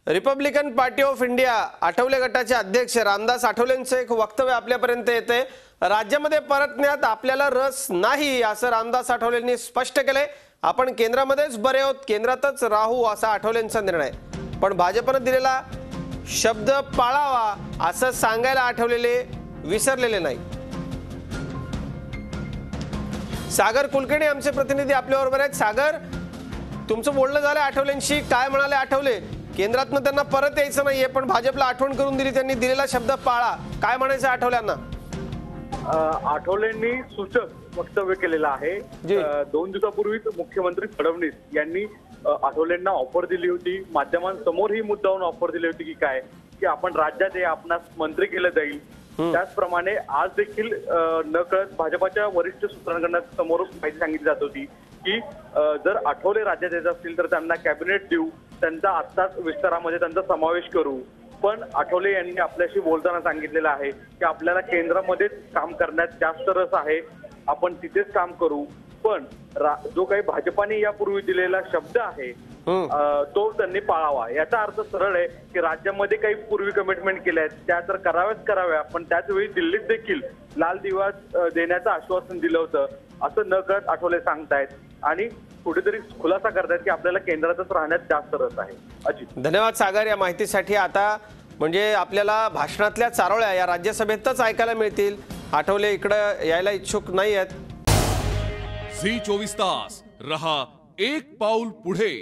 Republican party of India Athawale गटाचे अध्यक्ष रामदास आठवलेंचे एक वक्तव्य आपल्यापर्यंत येते। राज्यामध्ये परतण्यात आपल्याला रस नाही असं रामदास आठवलेंनी स्पष्ट केले। आपण केंद्रामध्येच बरे आहोत, केंद्रातच राहू असा आठवलेंचा निर्णय। पण भाजपने दिलेला शब्द पाळावा असं सांगायला आठवलेले विसरलेले नाही। सागर कुलकर्णी आमचे प्रतिनिधी आपल्याबरोबर आहेत। सागर, तुमचं बोलणं झालं आठवलेंशी, काय म्हणाले आठवले? केंद्रातनं त्यांना परत यायचं नाहीये पण भाजपला आठवण करून दिली, त्यांनी दिलेला शब्द पाळा, काय म्हणायचं आठवल्यांना? आठवलेंनी सूचक वक्तव्य केलेलं आहे। 2 दिवसापूर्वीच मुख्यमंत्री फडणवीस यांनी आठवलेंना ऑफर दिली होती, माध्यमांसमोर ही मुद्दावून ऑफर दिली होती की काय की आपण राज्यात ये, आपणास मंत्री केलं जाईल। त्याचप्रमाणे आज देखील नकळत भाजपाच्या वरिष्ठ सूत्रांकडून समोर माहिती सांगितली जात होती की जर आठवले राज्यात येत असतील तर त्यांना कॅबिनेट देऊ, त्यांचा आत्ताच विस्तारामध्ये त्यांचा समावेश करू। पण आठवले यांनी आपल्याशी बोलताना सांगितलेलं आहे की आपल्याला केंद्रामध्येच काम करण्यात जास्त रस आहे, आपण तिथेच काम करू। पण जो काही भाजपाने यापूर्वी दिलेला शब्द आहे तो त्यांनी पाळावा। याचा अर्थ सरळ आहे की राज्यामध्ये काही पूर्वी कमिटमेंट केल्या आहेत त्या तर कराव्या, पण त्याच वेळी दिल्लीत देखील लाल दिवा देण्याचं आश्वासन दिलं होतं असं न कळत आठवले सांगतायत आणि कुठेतरी खुलासा करतायत की आपल्याला केंद्रातच राहण्यात जास्त रस आहे। अजित, धन्यवाद सागर या माहितीसाठी। आता म्हणजे आपल्याला भाषणातल्या चारोळ्या या राज्यसभेतच ऐकायला मिळतील, आठवले इकडे यायला इच्छुक नाही आहेत। झी 24 तास रहा एक पाऊल पुढे।